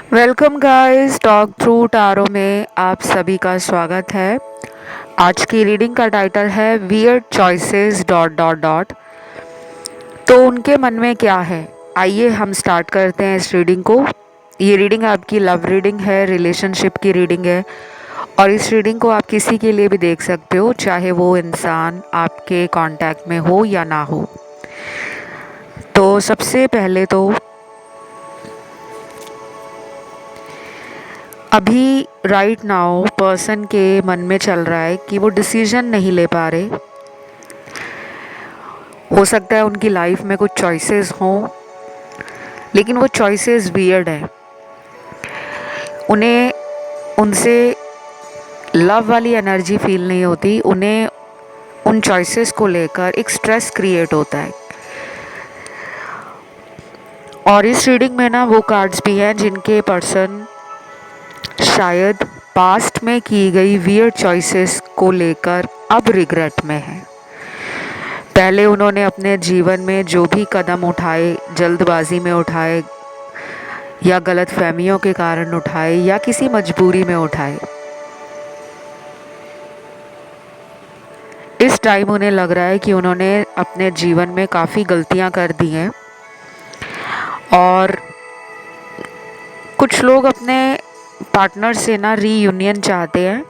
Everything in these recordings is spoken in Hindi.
Welcome guys, talk through tarot में आप सभी का स्वागत है। आज की रीडिंग का टाइटल है weird choices dot dot dot. तो उनके मन में क्या है, आइए हम स्टार्ट करते हैं इस रीडिंग को। ये रीडिंग आपकी लव रीडिंग है, रिलेशनशिप की रीडिंग है और इस रीडिंग को आप किसी के लिए भी देख सकते हो, चाहे वो इंसान आपके कांटेक्ट में हो या ना हो। तो सबसे पहले तो अभी राइट नाउ पर्सन के मन में चल रहा है कि वो डिसीजन नहीं ले पा रहे। हो सकता है उनकी लाइफ में कुछ चॉइसेस हों, लेकिन वो चॉइसेस वियर्ड है। उन्हें उनसे लव वाली एनर्जी फील नहीं होती, उन्हें उन चॉइसेस को लेकर एक स्ट्रेस क्रिएट होता है। और इस रीडिंग में ना वो कार्ड्स भी हैं जिनके पर्सन शायद पास्ट में की गई वियर्ड चॉइसेस को लेकर अब रिग्रेट में है। पहले उन्होंने अपने जीवन में जो भी कदम उठाए, जल्दबाजी में उठाए या गलत फहमियों के कारण उठाए या किसी मजबूरी में उठाए, इस टाइम उन्हें लग रहा है कि उन्होंने अपने जीवन में काफ़ी गलतियां कर दी हैं। और कुछ लोग अपने पार्टनर से ना रीयूनियन चाहते हैं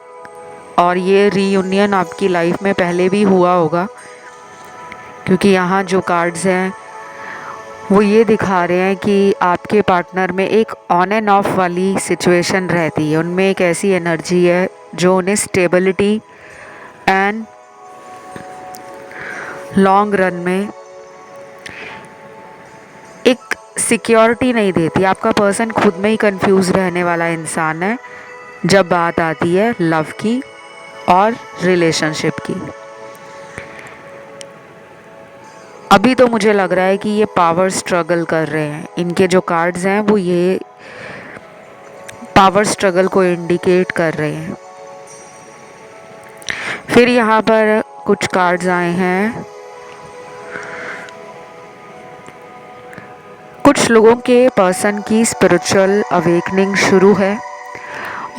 और ये रीयूनियन आपकी लाइफ में पहले भी हुआ होगा, क्योंकि यहाँ जो कार्ड्स हैं वो ये दिखा रहे हैं कि आपके पार्टनर में एक ऑन एंड ऑफ वाली सिचुएशन रहती है। उनमें एक ऐसी एनर्जी है जो उन्हें स्टेबिलिटी एंड लॉन्ग रन में एक सिक्योरिटी नहीं देती। आपका पर्सन खुद में ही कंफ्यूज रहने वाला इंसान है जब बात आती है लव की और रिलेशनशिप की। अभी तो मुझे लग रहा है कि ये पावर स्ट्रगल कर रहे हैं। इनके जो कार्ड्स हैं वो ये पावर स्ट्रगल को इंडिकेट कर रहे हैं। फिर यहाँ पर कुछ कार्ड्स आए हैं। कुछ लोगों के पर्सन की स्पिरिचुअल अवेकनिंग शुरू है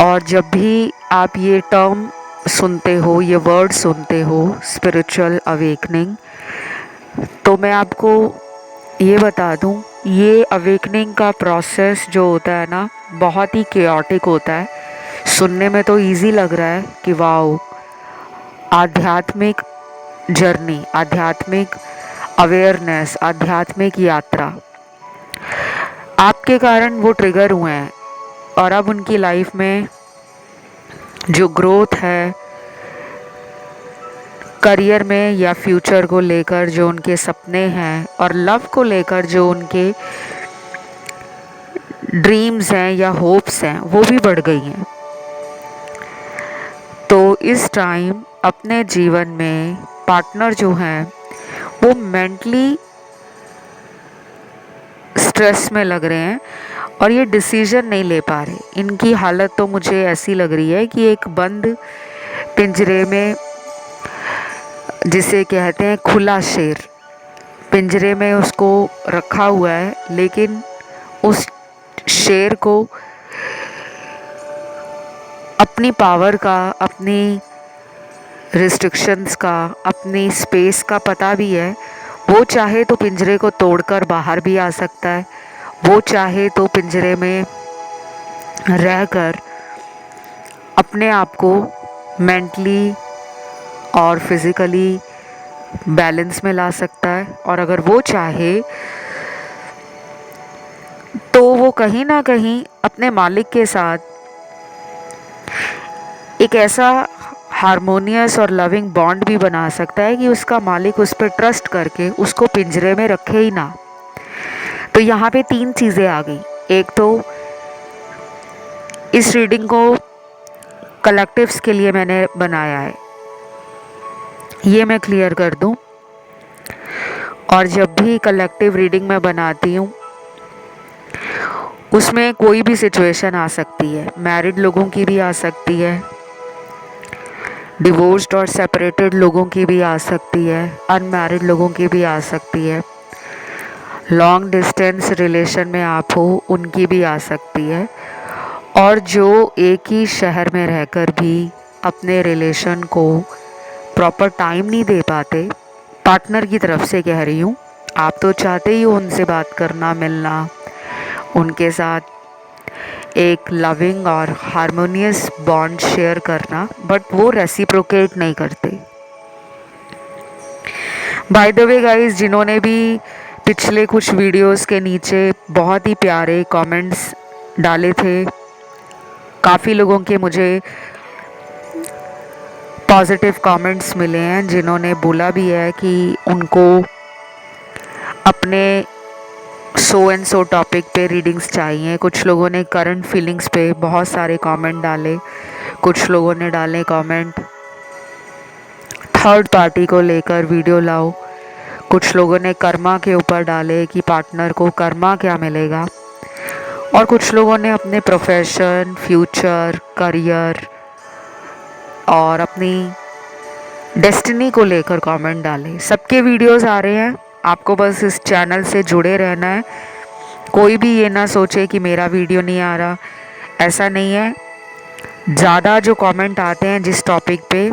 और जब भी आप ये टर्म सुनते हो, ये वर्ड सुनते हो, स्पिरिचुअल अवेकनिंग, तो मैं आपको ये बता दूं, ये अवेकनिंग का प्रोसेस जो होता है ना, बहुत ही केओटिक होता है। सुनने में तो इजी लग रहा है कि वाओ, आध्यात्मिक जर्नी, आध्यात्मिक अवेयरनेस, आध्यात्मिक यात्रा। आपके कारण वो ट्रिगर हुए हैं और अब उनकी लाइफ में जो ग्रोथ है, करियर में या फ्यूचर को लेकर जो उनके सपने हैं और लव को लेकर जो उनके ड्रीम्स हैं या होप्स हैं, वो भी बढ़ गई हैं। तो इस टाइम अपने जीवन में पार्टनर जो हैं वो मेंटली स्ट्रेस में लग रहे हैं और ये डिसीजन नहीं ले पा रहे। इनकी हालत तो मुझे ऐसी लग रही है कि एक बंद पिंजरे में, जिसे कहते हैं खुला शेर, पिंजरे में उसको रखा हुआ है, लेकिन उस शेर को अपनी पावर का, अपनी रिस्ट्रिक्शंस का, अपनी स्पेस का पता भी है। वो चाहे तो पिंजरे को तोड़कर बाहर भी आ सकता है, वो चाहे तो पिंजरे में रहकर अपने आप को मेंटली और फिज़िकली बैलेंस में ला सकता है। और अगर वो चाहे तो वो कहीं ना कहीं अपने मालिक के साथ एक ऐसा हारमोनियस और लविंग बॉन्ड भी बना सकता है कि उसका मालिक उस पर ट्रस्ट करके उसको पिंजरे में रखे ही ना। तो यहाँ पे तीन चीज़ें आ गई। एक तो इस रीडिंग को कलेक्टिव्स के लिए मैंने बनाया है, ये मैं क्लियर कर दूं। और जब भी कलेक्टिव रीडिंग मैं बनाती हूँ उसमें कोई भी सिचुएशन आ सकती है। मैरिड लोगों की भी आ सकती है, डिवोर्स्ड और सेपरेटेड लोगों की भी आ सकती है, अनमैरिड लोगों की भी आ सकती है, लॉन्ग डिस्टेंस रिलेशन में आप हो उनकी भी आ सकती है, और जो एक ही शहर में रहकर भी अपने रिलेशन को प्रॉपर टाइम नहीं दे पाते, पार्टनर की तरफ से कह रही हूँ। आप तो चाहते ही हो उनसे बात करना, मिलना, उनके साथ एक लविंग और हारमोनियस बॉन्ड शेयर करना, बट वो रेसिप्रोकेट नहीं करते। बाय द वे गाइस, जिन्होंने भी पिछले कुछ वीडियोस के नीचे बहुत ही प्यारे कमेंट्स डाले थे, काफ़ी लोगों के मुझे पॉजिटिव कमेंट्स मिले हैं, जिन्होंने बोला भी है कि उनको अपने सो एंड सो टॉपिक पे रीडिंग्स चाहिए। कुछ लोगों ने करंट फीलिंग्स पे बहुत सारे कमेंट डाले, कुछ लोगों ने डाले कमेंट थर्ड पार्टी को लेकर वीडियो लाओ, कुछ लोगों ने कर्मा के ऊपर डाले कि पार्टनर को कर्मा क्या मिलेगा, और कुछ लोगों ने अपने प्रोफेशन, फ्यूचर, करियर और अपनी डेस्टिनी को लेकर कमेंट डाले। सबके वीडियोस आ रहे हैं, आपको बस इस चैनल से जुड़े रहना है। कोई भी ये ना सोचे कि मेरा वीडियो नहीं आ रहा, ऐसा नहीं है। ज़्यादा जो कमेंट आते हैं जिस टॉपिक पे,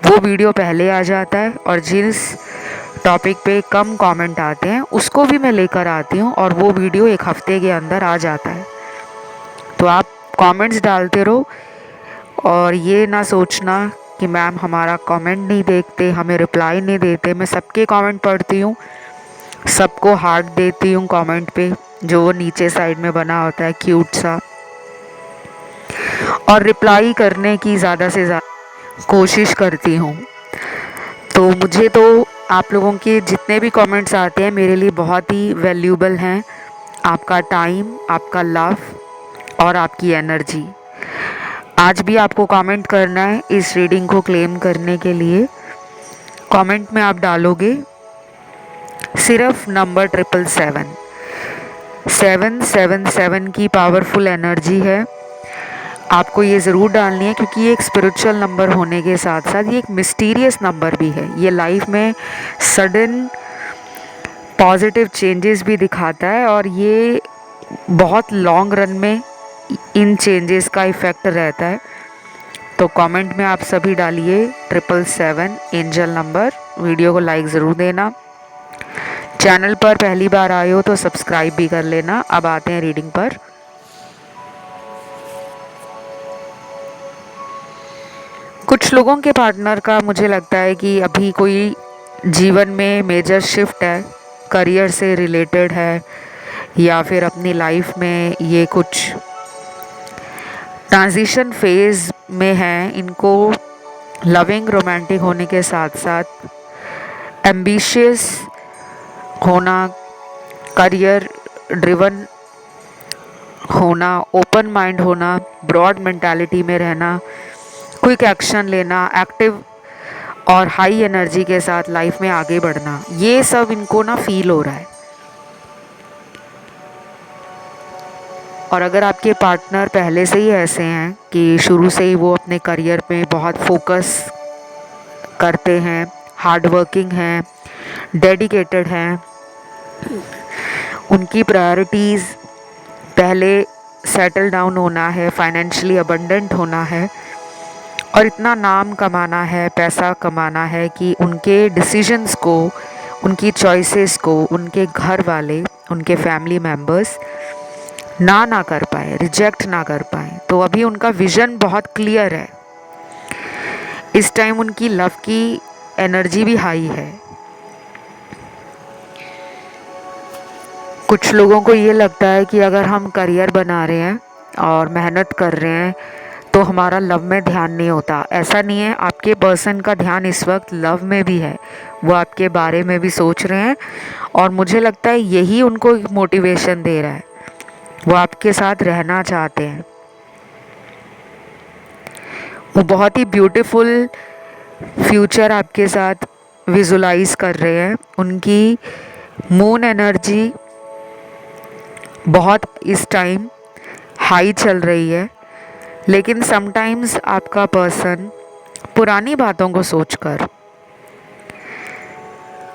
वो वीडियो पहले आ जाता है, और जिस टॉपिक पे कम कमेंट आते हैं उसको भी मैं लेकर आती हूँ, और वो वीडियो एक हफ्ते के अंदर आ जाता है। तो आप कमेंट्स डालते रहो, और ये ना सोचना कि मैम हमारा कमेंट नहीं देखते, हमें रिप्लाई नहीं देते। मैं सबके कमेंट पढ़ती हूँ, सबको हार्ट देती हूँ कमेंट पे, जो वो नीचे साइड में बना होता है क्यूट सा, और रिप्लाई करने की ज़्यादा से ज़्यादा कोशिश करती हूँ। तो मुझे तो आप लोगों के जितने भी कमेंट्स आते हैं मेरे लिए बहुत ही वैल्यूबल हैं। आपका टाइम, आपका लव और आपकी एनर्जी। आज भी आपको कमेंट करना है इस रीडिंग को क्लेम करने के लिए। कमेंट में आप डालोगे सिर्फ नंबर 777। 777 की पावरफुल एनर्जी है, आपको ये ज़रूर डालनी है, क्योंकि ये एक स्पिरिचुअल नंबर होने के साथ साथ ये एक मिस्टीरियस नंबर भी है। ये लाइफ में सडन पॉजिटिव चेंजेस भी दिखाता है, और ये बहुत लॉन्ग रन में इन चेंजेस का इफ़ेक्ट रहता है। तो कमेंट में आप सभी डालिए 777 एंजल नंबर। वीडियो को लाइक ज़रूर देना। चैनल पर पहली बार आए हो तो सब्सक्राइब भी कर लेना। अब आते हैं रीडिंग पर। कुछ लोगों के पार्टनर का मुझे लगता है कि अभी कोई जीवन में मेजर शिफ्ट है, करियर से रिलेटेड है, या फिर अपनी लाइफ में ये कुछ ट्रांजिशन फेज़ में है। इनको लविंग, रोमांटिक होने के साथ साथ एम्बिशियस होना, करियर ड्रिवन होना, ओपन माइंड होना, ब्रॉड मेंटालिटी में रहना, क्विक एक्शन लेना, एक्टिव और हाई एनर्जी के साथ लाइफ में आगे बढ़ना, ये सब इनको ना फील हो रहा है। और अगर आपके पार्टनर पहले से ही ऐसे हैं कि शुरू से ही वो अपने करियर में बहुत फोकस करते हैं, हार्ड वर्किंग हैं, डेडिकेटेड हैं, उनकी प्रायोरिटीज़ पहले सेटल डाउन होना है, फाइनेंशियली अबंडेंट होना है, और इतना नाम कमाना है, पैसा कमाना है कि उनके डिसीजंस को, उनकी चॉइसेस को उनके घर वाले, उनके फैमिली मेम्बर्स ना कर पाए, रिजेक्ट ना कर पाए। तो अभी उनका विज़न बहुत क्लियर है। इस टाइम उनकी लव की एनर्जी भी हाई है। कुछ लोगों को ये लगता है कि अगर हम करियर बना रहे हैं और मेहनत कर रहे हैं तो हमारा लव में ध्यान नहीं होता। ऐसा नहीं है, आपके पर्सन का ध्यान इस वक्त लव में भी है, वो आपके बारे में भी सोच रहे हैं, और मुझे लगता है यही उनको मोटिवेशन दे रहा है। वो आपके साथ रहना चाहते हैं, वो बहुत ही ब्यूटीफुल फ्यूचर आपके साथ विजुलाइज कर रहे हैं। उनकी मून एनर्जी बहुत इस टाइम हाई चल रही है, लेकिन समटाइम्स आपका पर्सन पुरानी बातों को सोचकर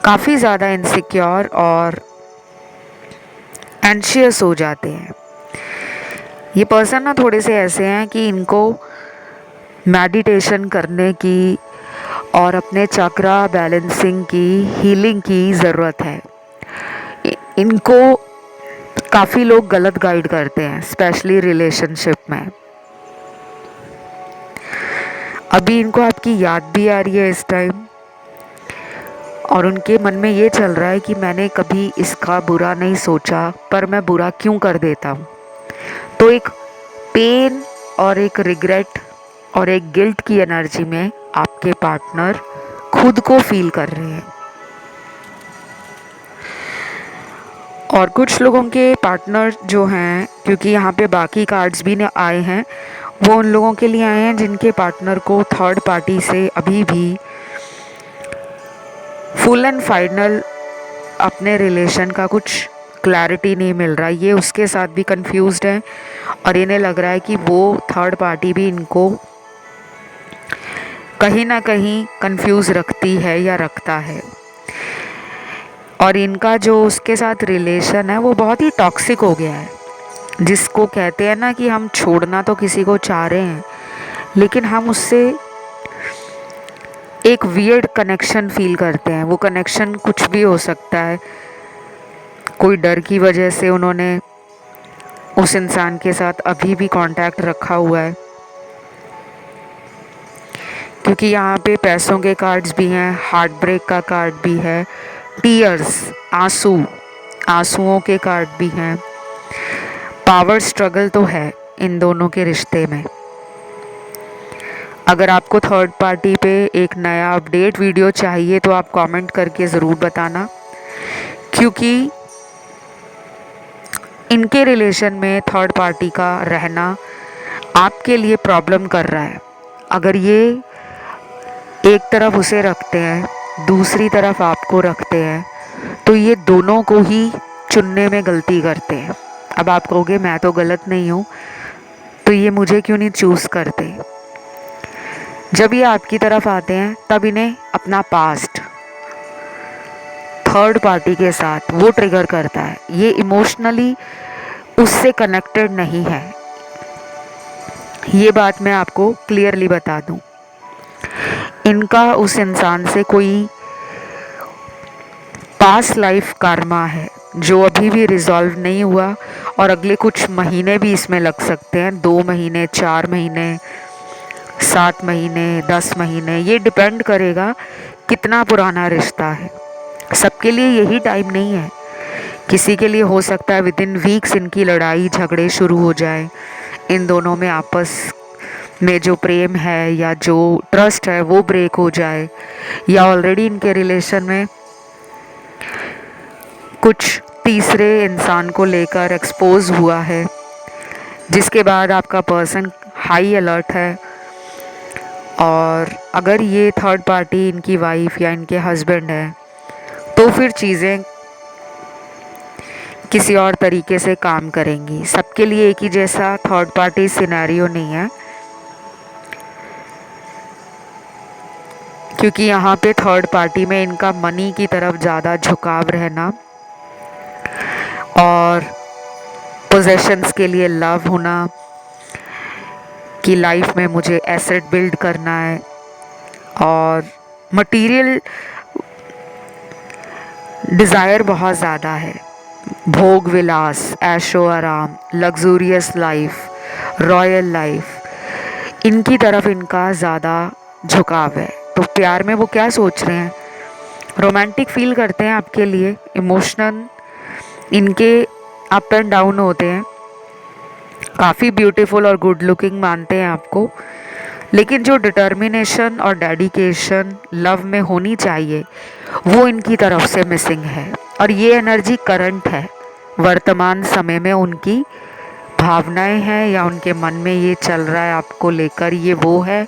काफ़ी ज़्यादा इनसिक्योर और एंशियस हो जाते हैं। ये पर्सन ना थोड़े से ऐसे हैं कि इनको मेडिटेशन करने की और अपने चक्रा बैलेंसिंग की, हीलिंग की ज़रूरत है। इनको काफ़ी लोग गलत गाइड करते हैं, स्पेशली रिलेशनशिप में। अभी इनको आपकी याद भी आ रही है इस टाइम, और उनके मन में ये चल रहा है कि मैंने कभी इसका बुरा नहीं सोचा, पर मैं बुरा क्यों कर देता हूँ। तो एक पेन और एक रिग्रेट और एक गिल्ट की एनर्जी में आपके पार्टनर खुद को फील कर रहे हैं। और कुछ लोगों के पार्टनर जो हैं, क्योंकि यहाँ पे बाकी कार्ड्स भी आए हैं, वो उन लोगों के लिए आए हैं जिनके पार्टनर को थर्ड पार्टी से अभी भी फुल एंड फाइनल अपने रिलेशन का कुछ क्लैरिटी नहीं मिल रहा। ये उसके साथ भी कंफ्यूज्ड है और इन्हें लग रहा है कि वो थर्ड पार्टी भी इनको कहीं ना कहीं कंफ्यूज रखती है या रखता है। और इनका जो उसके साथ रिलेशन है वो बहुत ही टॉक्सिक हो गया है, जिसको कहते हैं ना कि हम छोड़ना तो किसी को चाह रहे हैं, लेकिन हम उससे एक वियर्ड कनेक्शन फील करते हैं। वो कनेक्शन कुछ भी हो सकता है। कोई डर की वजह से उन्होंने उस इंसान के साथ अभी भी कांटेक्ट रखा हुआ है, क्योंकि यहाँ पे पैसों के कार्ड्स भी हैं, हार्ट ब्रेक का कार्ड भी है, टीयर्स, आंसुओं के कार्ड भी हैं। पावर स्ट्रगल तो है इन दोनों के रिश्ते में। अगर आपको थर्ड पार्टी पे एक नया अपडेट वीडियो चाहिए तो आप कमेंट करके ज़रूर बताना, क्योंकि इनके रिलेशन में थर्ड पार्टी का रहना आपके लिए प्रॉब्लम कर रहा है। अगर ये एक तरफ उसे रखते हैं, दूसरी तरफ आपको रखते हैं, तो ये दोनों को ही चुनने में गलती करते हैं। अब आप कहोगे मैं तो गलत नहीं हूँ, तो ये मुझे क्यों नहीं चूज़ करते। जब ये आपकी तरफ आते हैं तब इन्हें अपना पास्ट थर्ड पार्टी के साथ वो ट्रिगर करता है। ये इमोशनली उससे कनेक्टेड नहीं है, ये बात मैं आपको क्लियरली बता दूं। इनका उस इंसान से कोई पास्ट लाइफ कर्मा है जो अभी भी रिजॉल्व नहीं हुआ, और अगले कुछ महीने भी इसमें लग सकते हैं। 2 महीने, 4 महीने, 7 महीने, 10 महीने, ये डिपेंड करेगा कितना पुराना रिश्ता है। सबके लिए यही टाइम नहीं है। किसी के लिए हो सकता है विद इन वीक्स इनकी लड़ाई झगड़े शुरू हो जाए, इन दोनों में आपस में जो प्रेम है या जो ट्रस्ट है वो ब्रेक हो जाए, या ऑलरेडी इनके रिलेशन में कुछ तीसरे इंसान को लेकर एक्सपोज हुआ है, जिसके बाद आपका पर्सन हाई अलर्ट है। और अगर ये थर्ड पार्टी इनकी वाइफ या इनके हस्बैंड है, तो फिर चीज़ें किसी और तरीके से काम करेंगी। सबके लिए एक ही जैसा थर्ड पार्टी सिनेरियो नहीं है, क्योंकि यहाँ पे थर्ड पार्टी में इनका मनी की तरफ ज़्यादा झुकाव रहना और पोजेशंस के लिए लव होना, कि लाइफ में मुझे एसेट बिल्ड करना है, और मटेरियल डिज़ायर बहुत ज़्यादा है। भोग विलास, ऐशो आराम, लग्जूरियस लाइफ, रॉयल लाइफ, इनकी तरफ इनका ज़्यादा झुकाव है। तो प्यार में वो क्या सोच रहे हैं, रोमांटिक फील करते हैं आपके लिए, इमोशनल इनके अप एंड डाउन होते हैं, काफ़ी ब्यूटीफुल और गुड लुकिंग मानते हैं आपको, लेकिन जो डिटर्मिनेशन और डेडिकेशन लव में होनी चाहिए वो इनकी तरफ से मिसिंग है। और ये एनर्जी करंट है, वर्तमान समय में उनकी भावनाएं हैं या उनके मन में ये चल रहा है आपको लेकर, ये वो है।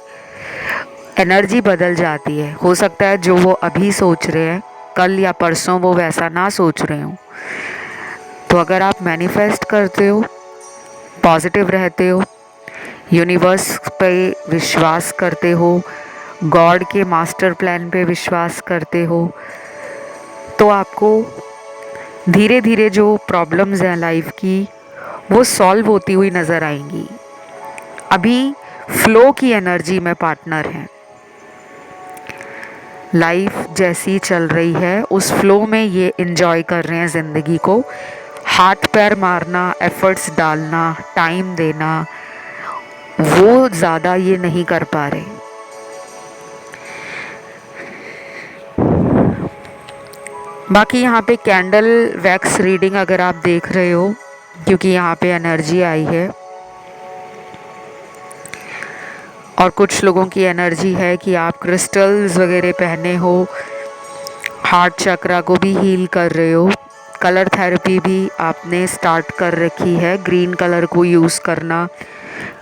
एनर्जी बदल जाती है, हो सकता है जो वो अभी सोच रहे हैं कल या परसों वो वैसा ना सोच रहे हो। तो अगर आप मैनिफेस्ट करते हो, पॉजिटिव रहते हो, यूनिवर्स पे विश्वास करते हो, गॉड के मास्टर प्लान पे विश्वास करते हो, तो आपको धीरे धीरे जो प्रॉब्लम्स हैं लाइफ की वो सॉल्व होती हुई नज़र आएंगी। अभी फ्लो की एनर्जी में पार्टनर हैं। लाइफ जैसी चल रही है उस फ्लो में ये एंजॉय कर रहे हैं ज़िंदगी को। हाथ पैर मारना, एफर्ट्स डालना, टाइम देना, वो ज़्यादा ये नहीं कर पा रहे। बाकी यहाँ पे कैंडल वैक्स रीडिंग अगर आप देख रहे हो, क्योंकि यहाँ पे एनर्जी आई है और कुछ लोगों की एनर्जी है कि आप क्रिस्टल्स वगैरह पहने हो, हार्ट चक्रा को भी हील कर रहे हो। कलर थेरेपी भी आपने स्टार्ट कर रखी है, ग्रीन कलर को यूज़ करना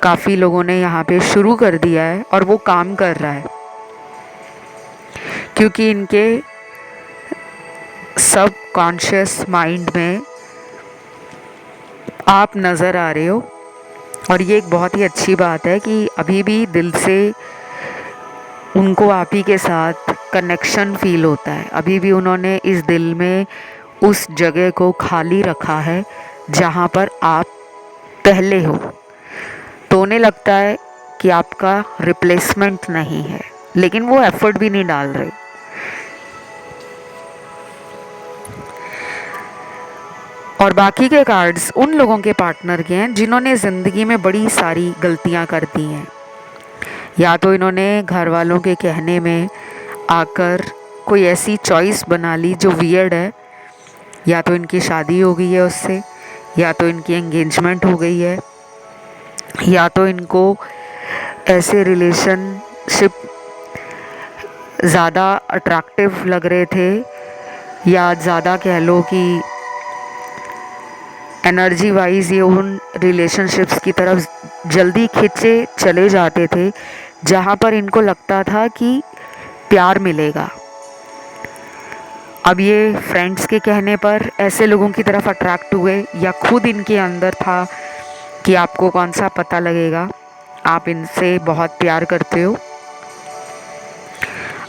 काफ़ी लोगों ने यहाँ पे शुरू कर दिया है और वो काम कर रहा है, क्योंकि इनके सब कॉन्शियस माइंड में आप नज़र आ रहे हो। और ये एक बहुत ही अच्छी बात है कि अभी भी दिल से उनको आप ही के साथ कनेक्शन फील होता है। अभी भी उन्होंने इस दिल में उस जगह को खाली रखा है जहाँ पर आप पहले हो। तो उन्हें लगता है कि आपका रिप्लेसमेंट नहीं है, लेकिन वो एफर्ट भी नहीं डाल रहे। और बाकी के कार्ड्स उन लोगों के पार्टनर के हैं जिन्होंने ज़िंदगी में बड़ी सारी गलतियां कर दी हैं। या तो इन्होंने घर वालों के कहने में आकर कोई ऐसी चॉइस बना ली जो वियर्ड है, या तो इनकी शादी हो गई है उससे, या तो इनकी एंगेजमेंट हो गई है, या तो इनको ऐसे रिलेशनशिप ज़्यादा अट्रैक्टिव लग रहे थे, या ज़्यादा कह लो कि एनर्जी वाइज ये उन रिलेशनशिप्स की तरफ जल्दी खिंचे चले जाते थे जहाँ पर इनको लगता था कि प्यार मिलेगा। अब ये फ्रेंड्स के कहने पर ऐसे लोगों की तरफ अट्रैक्ट हुए, या खुद इनके अंदर था कि आपको कौन सा पता लगेगा, आप इनसे बहुत प्यार करते हो,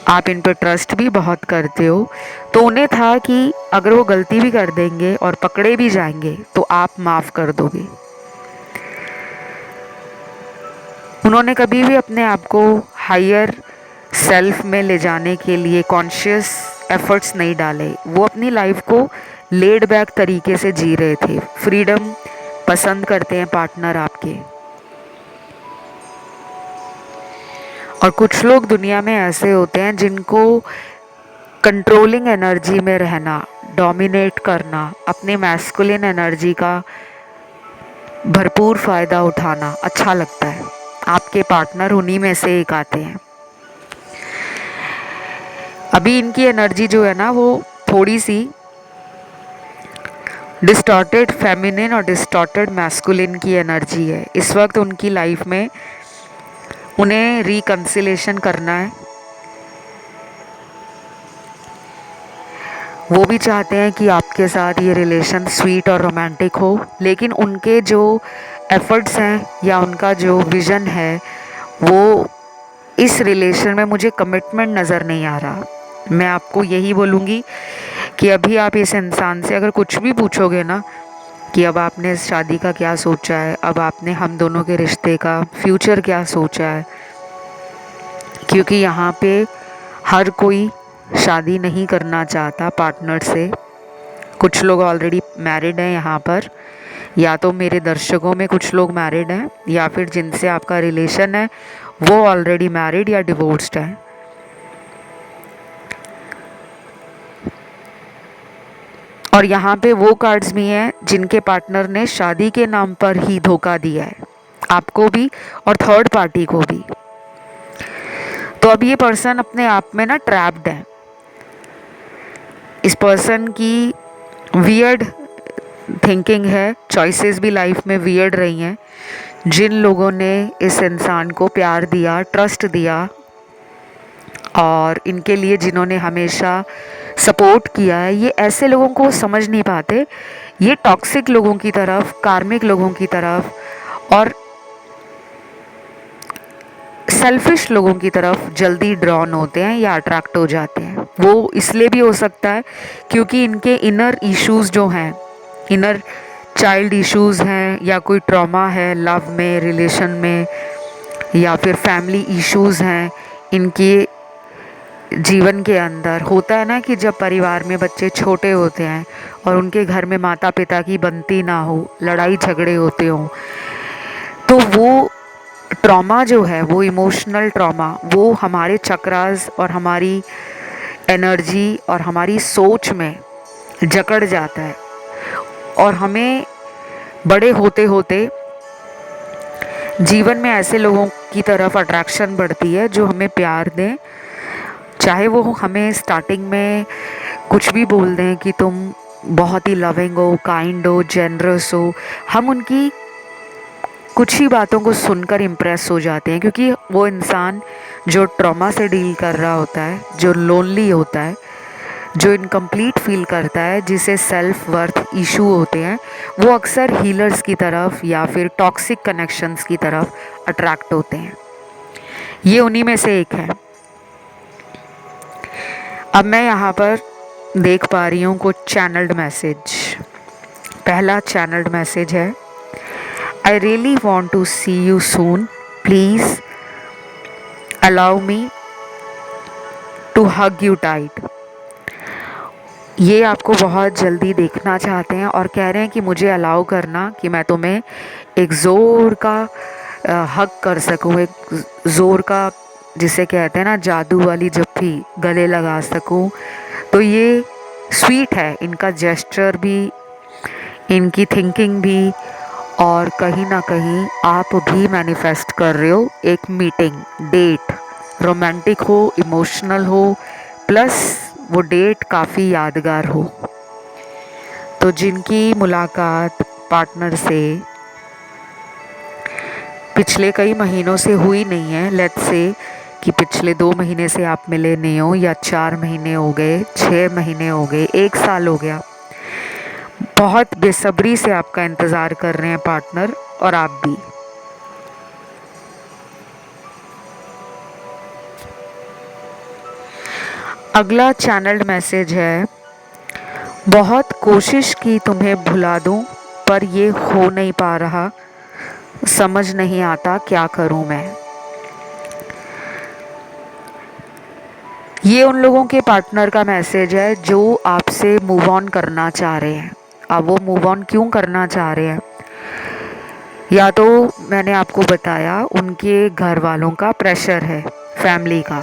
आप इन पर ट्रस्ट भी बहुत करते हो। तो उन्हें था कि अगर वो गलती भी कर देंगे और पकड़े भी जाएंगे तो आप माफ़ कर दोगे। उन्होंने कभी भी अपने आप को हायर सेल्फ में ले जाने के लिए कॉन्शियस एफर्ट्स नहीं डाले। वो अपनी लाइफ को लेड बैक तरीके से जी रहे थे। फ्रीडम पसंद करते हैं पार्टनर आपके। और कुछ लोग दुनिया में ऐसे होते हैं जिनको कंट्रोलिंग एनर्जी में रहना, डोमिनेट करना, अपने मैस्कुलिन एनर्जी का भरपूर फ़ायदा उठाना अच्छा लगता है। आपके पार्टनर उन्हीं में से एक आते हैं। अभी इनकी एनर्जी जो है ना वो थोड़ी सी डिस्टॉर्टेड फेमिनिन और डिस्टॉर्टेड मैस्कुलिन की एनर्जी है। इस वक्त उनकी लाइफ में उन्हें रिकंसिलेशन करना है। वो भी चाहते हैं कि आपके साथ ये रिलेशन स्वीट और रोमांटिक हो, लेकिन उनके जो एफर्ट्स हैं या उनका जो विज़न है वो इस रिलेशन में मुझे कमिटमेंट नज़र नहीं आ रहा। मैं आपको यही बोलूँगी कि अभी आप इस इंसान से अगर कुछ भी पूछोगे ना कि अब आपने इस शादी का क्या सोचा है, अब आपने हम दोनों के रिश्ते का फ्यूचर क्या सोचा है, क्योंकि यहाँ पे हर कोई शादी नहीं करना चाहता पार्टनर से। कुछ लोग ऑलरेडी मैरिड हैं यहाँ पर, या तो मेरे दर्शकों में कुछ लोग मैरिड हैं, या फिर जिनसे आपका रिलेशन है वो ऑलरेडी मैरिड या डिवोर्स्ड है। और यहाँ पे वो कार्ड्स भी हैं जिनके पार्टनर ने शादी के नाम पर ही धोखा दिया है, आपको भी और थर्ड पार्टी को भी। तो अब ये पर्सन अपने आप में ना ट्रैप्ड है। इस पर्सन की वियर्ड थिंकिंग है, चॉइसेस भी लाइफ में वियर्ड रही हैं। जिन लोगों ने इस इंसान को प्यार दिया, ट्रस्ट दिया, और इनके लिए जिन्होंने हमेशा सपोर्ट किया है, ये ऐसे लोगों को समझ नहीं पाते। ये टॉक्सिक लोगों की तरफ, कार्मिक लोगों की तरफ और सेल्फिश लोगों की तरफ जल्दी ड्रॉन होते हैं या अट्रैक्ट हो जाते हैं। वो इसलिए भी हो सकता है क्योंकि इनके इनर इश्यूज जो हैं, इनर चाइल्ड इश्यूज हैं, या कोई ट्रॉमा है लव में, रिलेशन में, या फिर फैमिली इश्यूज हैं इनके जीवन के अंदर। होता है ना कि जब परिवार में बच्चे छोटे होते हैं और उनके घर में माता पिता की बनती ना हो, लड़ाई झगड़े होते हों, तो वो ट्रॉमा जो है, वो इमोशनल ट्रॉमा, वो हमारे चक्रास और हमारी एनर्जी और हमारी सोच में जकड़ जाता है, और हमें बड़े होते होते जीवन में ऐसे लोगों की तरफ अट्रैक्शन बढ़ती है जो हमें प्यार दें, चाहे वो हमें स्टार्टिंग में कुछ भी बोल दें कि तुम बहुत ही लविंग हो, काइंड हो, जेनरस हो। हम उनकी कुछ ही बातों को सुनकर इम्प्रेस हो जाते हैं, क्योंकि वो इंसान जो ट्रॉमा से डील कर रहा होता है, जो लोनली होता है, जो इनकम्प्लीट फील करता है, जिसे सेल्फ वर्थ इशू होते हैं, वो अक्सर हीलर्स की तरफ या फिर टॉक्सिक कनेक्शंस की तरफ अट्रैक्ट होते हैं। ये उन्हीं में से एक है। अब मैं यहाँ पर देख पा रही हूँ कुछ चैनल्ड मैसेज। पहला चैनल्ड मैसेज है, I really want to see you soon, please allow me to hug you tight. ये आपको बहुत जल्दी देखना चाहते हैं और कह रहे हैं कि मुझे अलाउ करना कि मैं तुम्हें एक ज़ोर का हग कर सकूँ, एक ज़ोर का, जिसे कहते हैं ना जादू वाली जप्फी, गले लगा सकूँ। तो ये स्वीट है, इनका जेस्चर भी, इनकी थिंकिंग भी, और कहीं ना कहीं आप भी मैनिफेस्ट कर रहे हो एक मीटिंग, डेट, रोमांटिक हो, इमोशनल हो, प्लस वो डेट काफ़ी यादगार हो। तो जिनकी मुलाकात पार्टनर से पिछले कई महीनों से हुई नहीं है, लेट्स से कि पिछले 2 महीने से आप मिले नहीं हो, या 4 महीने हो गए, 6 महीने हो गए, 1 साल हो गया, बहुत बेसब्री से आपका इंतज़ार कर रहे हैं पार्टनर और आप भी। अगला चैनल्ड मैसेज है, बहुत कोशिश की तुम्हें भुला दूं पर ये हो नहीं पा रहा, समझ नहीं आता क्या करूं मैं। ये उन लोगों के पार्टनर का मैसेज है जो आपसे मूव ऑन करना चाह रहे हैं। अब वो मूव ऑन क्यों करना चाह रहे हैं? या तो मैंने आपको बताया उनके घर वालों का प्रेशर है, फैमिली का,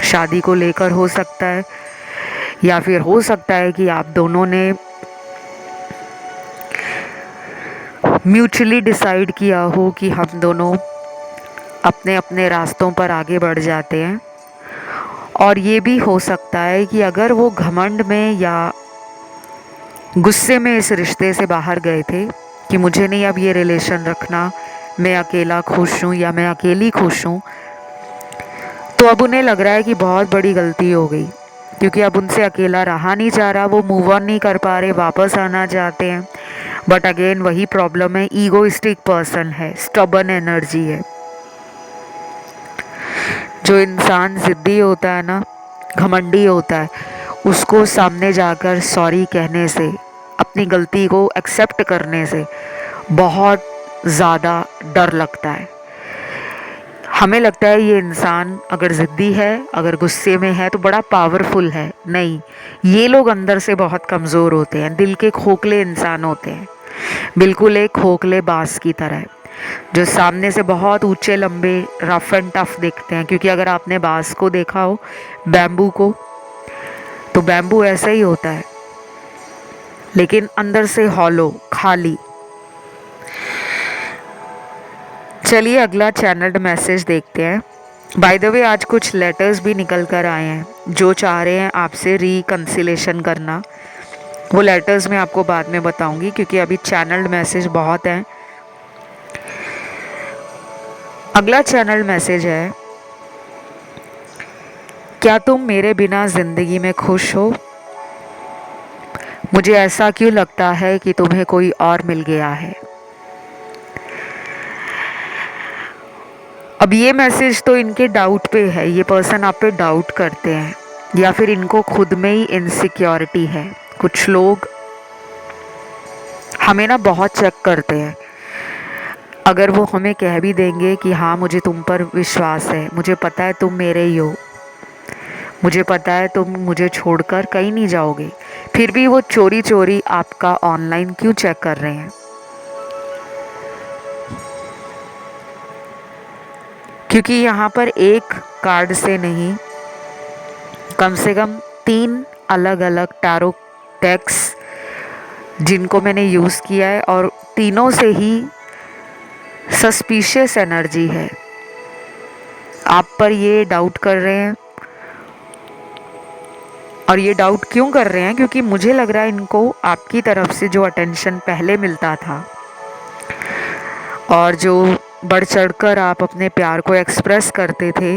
शादी को लेकर हो सकता है, या फिर हो सकता है कि आप दोनों ने म्यूचुअली डिसाइड किया हो कि हम दोनों अपने अपने रास्तों पर आगे बढ़ जाते हैं। और ये भी हो सकता है कि अगर वो घमंड में या गुस्से में इस रिश्ते से बाहर गए थे कि मुझे नहीं अब ये रिलेशन रखना, मैं अकेला खुश हूँ या मैं अकेली खुश हूँ, तो अब उन्हें लग रहा है कि बहुत बड़ी गलती हो गई, क्योंकि अब उनसे अकेला रहा नहीं जा रहा, वो मूव ऑन नहीं कर पा रहे, वापस आना चाहते हैं। बट अगेन वही प्रॉब्लम है, ईगोइस्टिक पर्सन है, स्टबर्न एनर्जी है। जो इंसान ज़िद्दी होता है ना, घमंडी होता है, उसको सामने जाकर सॉरी कहने से, अपनी गलती को एक्सेप्ट करने से बहुत ज़्यादा डर लगता है। हमें लगता है ये इंसान अगर ज़िद्दी है, अगर गुस्से में है तो बड़ा पावरफुल है। नहीं, ये लोग अंदर से बहुत कमज़ोर होते हैं, दिल के खोखले इंसान होते हैं, बिल्कुल एक खोखले बांस की तरह, जो सामने से बहुत ऊंचे लंबे रफ एंड टफ दिखते हैं। क्योंकि अगर आपने बांस को देखा हो, बैम्बू को, तो बैम्बू ऐसा ही होता है, लेकिन अंदर से हॉलो, खाली। चलिए अगला चैनल्ड मैसेज देखते हैं। बाय द वे आज कुछ लेटर्स भी निकल कर आए हैं जो चाह रहे हैं आपसे रिकंसिलेशन करना। वो लेटर्स मैं आपको बाद में बताऊंगी, क्योंकि अभी चैनल्ड मैसेज बहुत हैं। अगला चैनल्ड मैसेज है, क्या तुम मेरे बिना ज़िंदगी में खुश हो? मुझे ऐसा क्यों लगता है कि तुम्हें कोई और मिल गया है। अब ये मैसेज तो इनके डाउट पे है, ये पर्सन आप पे डाउट करते हैं या फिर इनको खुद में ही इनसिक्योरिटी है। कुछ लोग हमें ना बहुत चेक करते हैं। अगर वो हमें कह भी देंगे कि हाँ मुझे तुम पर विश्वास है, मुझे पता है तुम मेरे ही हो, मुझे पता है तुम मुझे छोड़कर कहीं नहीं जाओगे, फिर भी वो चोरी चोरी आपका ऑनलाइन क्यों चेक कर रहे हैं? क्योंकि यहाँ पर एक कार्ड से नहीं, कम से कम 3 अलग अलग टैरो डेक्स जिनको मैंने यूज़ किया है, और तीनों से ही सस्पिशियस एनर्जी है। आप पर ये डाउट कर रहे हैं, और ये डाउट क्यों कर रहे हैं? क्योंकि मुझे लग रहा है इनको आपकी तरफ से जो अटेंशन पहले मिलता था और जो बढ़ चढ़कर आप अपने प्यार को एक्सप्रेस करते थे,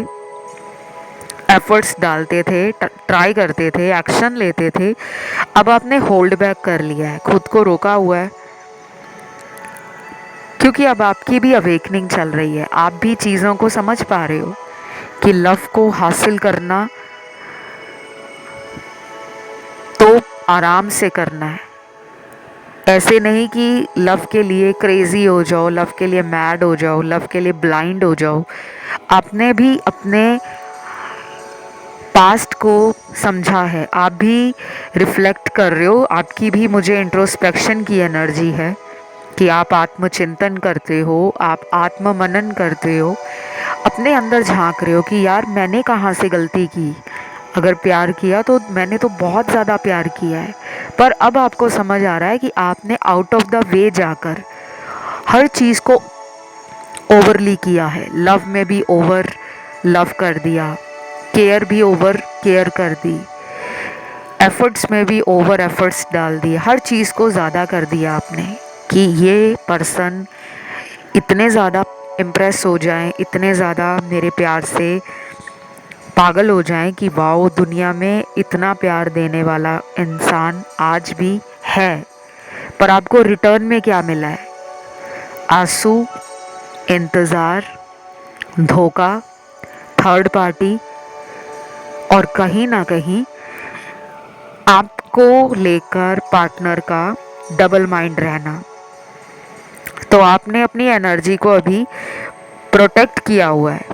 एफर्ट्स डालते थे, ट्राई करते थे, एक्शन लेते थे, अब आपने होल्ड बैक कर लिया है, खुद को रोका हुआ है। क्योंकि अब आपकी भी अवेकनिंग चल रही है, आप भी चीज़ों को समझ पा रहे हो कि लव को हासिल करना तो आराम से करना है। ऐसे नहीं कि लव के लिए क्रेजी हो जाओ, लव के लिए मैड हो जाओ, लव के लिए ब्लाइंड हो जाओ। आपने भी अपने पास्ट को समझा है, आप भी रिफ्लेक्ट कर रहे हो, आपकी भी मुझे इंट्रोस्पेक्शन की एनर्जी है कि आप आत्मचिंतन करते हो, आप आत्म मनन करते हो, अपने अंदर झांक रहे हो कि यार मैंने कहाँ से गलती की। अगर प्यार किया तो मैंने तो बहुत ज़्यादा प्यार किया है, पर अब आपको समझ आ रहा है कि आपने आउट ऑफ द वे जाकर हर चीज़ को ओवरली किया है। लव में भी ओवर लव कर दिया, केयर भी ओवर केयर कर दी, एफर्ट्स में भी ओवर एफर्ट्स डाल दिए, हर चीज़ को ज़्यादा कर दिया आपने कि ये पर्सन इतने ज़्यादा इम्प्रेस हो जाएं, इतने ज़्यादा मेरे प्यार से पागल हो जाएं कि वाओ, दुनिया में इतना प्यार देने वाला इंसान आज भी है। पर आपको रिटर्न में क्या मिला है? आंसू, इंतज़ार, धोखा, थर्ड पार्टी, और कहीं ना कहीं आपको लेकर पार्टनर का डबल माइंड रहना। तो आपने अपनी एनर्जी को अभी प्रोटेक्ट किया हुआ है।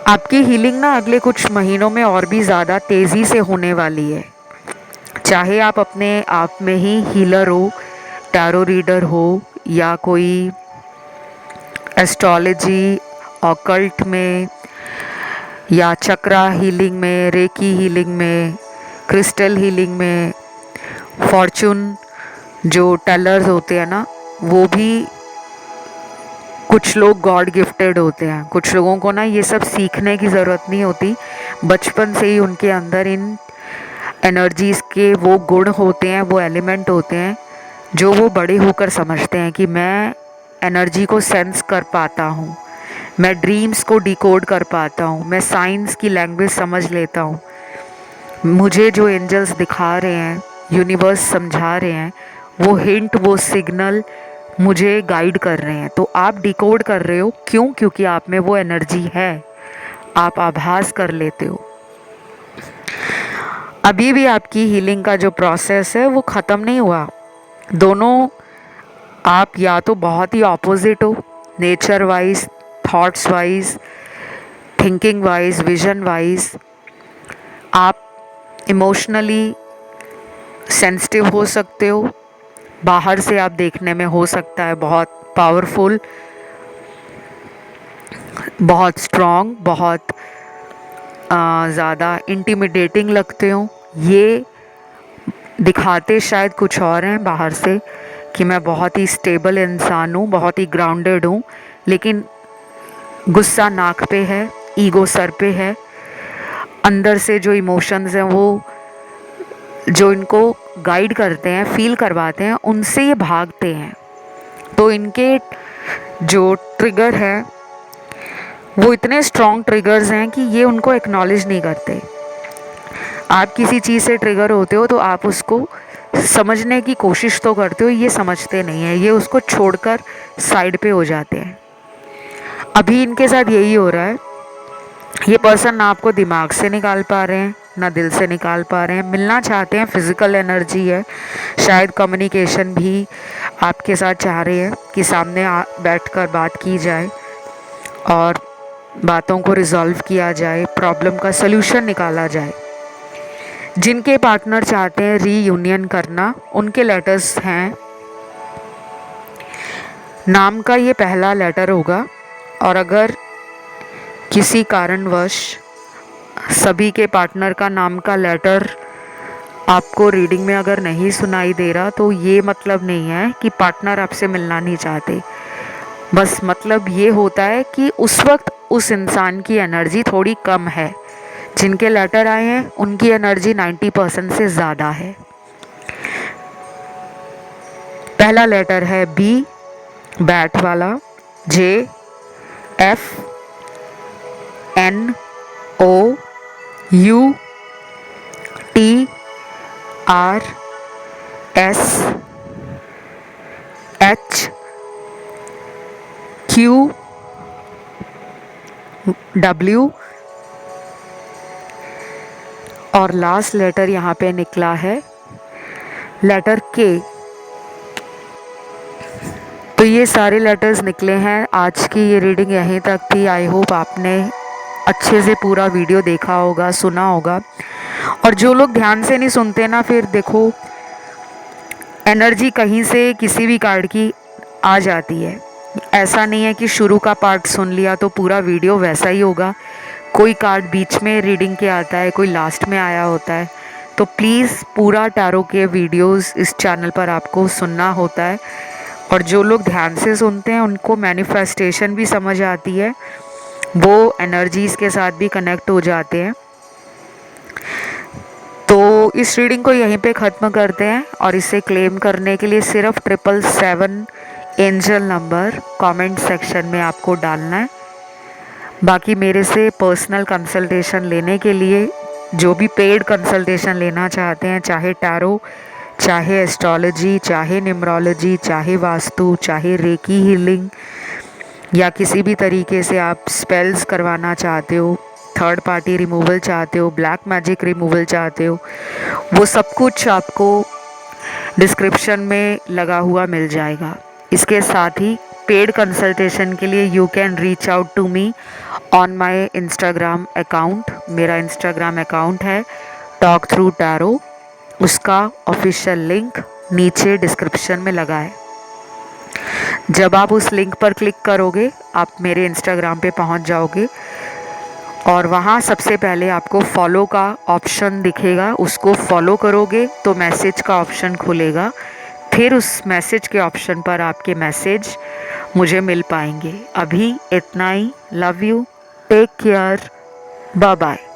आपकी हीलिंग ना अगले कुछ महीनों में और भी ज़्यादा तेज़ी से होने वाली है। चाहे आप अपने आप में ही हीलर हो, टैरो रीडर हो, या कोई एस्ट्रोलॉजी ऑकल्ट में, या चक्रा हीलिंग में, रेकी हीलिंग में, क्रिस्टल हीलिंग में, फॉर्चून जो टेलर्स होते हैं ना, वो भी कुछ लोग गॉड गिफ्टेड होते हैं। कुछ लोगों को ना ये सब सीखने की ज़रूरत नहीं होती, बचपन से ही उनके अंदर इन एनर्जीज़ के वो गुण होते हैं, वो एलिमेंट होते हैं जो वो बड़े होकर समझते हैं कि मैं एनर्जी को सेंस कर पाता हूँ, मैं ड्रीम्स को डिकोड कर पाता हूँ, मैं साइंस की लैंग्वेज समझ लेता हूँ, मुझे जो एंजल्स दिखा रहे हैं, यूनिवर्स समझा रहे हैं, वो हिंट, वो सिग्नल मुझे गाइड कर रहे हैं। तो आप डिकोड कर रहे हो, क्यों? क्योंकि आप में वो एनर्जी है, आप आभास कर लेते हो। अभी भी आपकी हीलिंग का जो प्रोसेस है वो ख़त्म नहीं हुआ। दोनों आप या तो बहुत ही ऑपोजिट हो, nature wise, thoughts wise, thinking wise, vision wise. आप इमोशनली सेंसिटिव हो सकते हो, बाहर से आप देखने में हो सकता है बहुत पावरफुल, बहुत स्ट्रॉन्ग, बहुत ज़्यादा इंटिमिडेटिंग लगते हो। ये दिखाते शायद कुछ और हैं बाहर से कि मैं बहुत ही स्टेबल इंसान हूँ, बहुत ही ग्राउंडेड हूँ, लेकिन गुस्सा नाक पे है, ईगो सर पे है, अंदर से जो इमोशंस हैं वो जो इनको गाइड करते हैं, फील करवाते हैं, उनसे ये भागते हैं। तो इनके जो ट्रिगर हैं वो इतने स्ट्रॉन्ग ट्रिगर्स हैं कि ये उनको एक्नॉलेज नहीं करते। आप किसी चीज़ से ट्रिगर होते हो तो आप उसको समझने की कोशिश तो करते हो, ये समझते नहीं है, ये उसको छोड़कर साइड पे हो जाते हैं। अभी इनके साथ यही हो रहा है ये पर्सन ना आपको दिमाग से निकाल पा रहे हैं ना दिल से निकाल पा रहे हैं, मिलना चाहते हैं, फिजिकल एनर्जी है, शायद कम्युनिकेशन भी आपके साथ चाह रहे हैं कि सामने बैठकर बात की जाए और बातों को रिजॉल्व किया जाए, प्रॉब्लम का सल्यूशन निकाला जाए। जिनके पार्टनर चाहते हैं रीयूनियन करना, उनके लेटर्स हैं, नाम का ये पहला लेटर होगा। और अगर किसी कारणवश सभी के पार्टनर का नाम का लेटर आपको रीडिंग में अगर नहीं सुनाई दे रहा, तो ये मतलब नहीं है कि पार्टनर आपसे मिलना नहीं चाहते। बस मतलब ये होता है कि उस वक्त उस इंसान की एनर्जी थोड़ी कम है। जिनके लेटर आए हैं उनकी एनर्जी 90% से ज़्यादा है। पहला लेटर है बी, बैट वाला, J, F, N, O, U, T, R, S, H, Q, W और लास्ट लेटर यहाँ पे निकला है लेटर के। तो ये सारे लेटर्स निकले हैं। आज की ये रीडिंग यहीं तक थी। आई होप आपने अच्छे से पूरा वीडियो देखा होगा, सुना होगा। और जो लोग ध्यान से नहीं सुनते ना, फिर देखो एनर्जी कहीं से किसी भी कार्ड की आ जाती है। ऐसा नहीं है कि शुरू का पार्ट सुन लिया तो पूरा वीडियो वैसा ही होगा। कोई कार्ड बीच में रीडिंग के आता है, कोई लास्ट में आया होता है। तो प्लीज़ पूरा टैरो के वीडियोस इस चैनल पर आपको सुनना होता है। और जो लोग ध्यान से सुनते हैं उनको मैनिफेस्टेशन भी समझ आती है, वो एनर्जीज़ के साथ भी कनेक्ट हो जाते हैं। तो इस रीडिंग को यहीं पे ख़त्म करते हैं और इसे क्लेम करने के लिए सिर्फ 777 एंजल नंबर कमेंट सेक्शन में आपको डालना है। बाकी मेरे से पर्सनल कंसल्टेशन लेने के लिए, जो भी पेड कंसल्टेशन लेना चाहते हैं, चाहे टैरो, चाहे एस्ट्रोलॉजी, चाहे न्यूमरोलॉजी, चाहे वास्तु, चाहे रेकी हीलिंग, या किसी भी तरीके से आप स्पेल्स करवाना चाहते हो, थर्ड पार्टी रिमूवल चाहते हो, ब्लैक मैजिक रिमूवल चाहते हो, वो सब कुछ आपको डिस्क्रिप्शन में लगा हुआ मिल जाएगा। इसके साथ ही पेड कंसल्टेशन के लिए you can reach out to me on my Instagram account. मेरा इंस्टाग्राम अकाउंट है टॉक थ्रू टैरो, उसका ऑफिशियल लिंक नीचे डिस्क्रिप्शन में लगा है। जब आप उस लिंक पर क्लिक करोगे आप मेरे इंस्टाग्राम पे पहुंच जाओगे और वहाँ सबसे पहले आपको फॉलो का ऑप्शन दिखेगा, उसको फॉलो करोगे तो मैसेज का ऑप्शन खुलेगा। फिर उस मैसेज के ऑप्शन पर आपके मैसेज मुझे मिल पाएंगे। अभी इतना ही। Love you, take care, bye bye.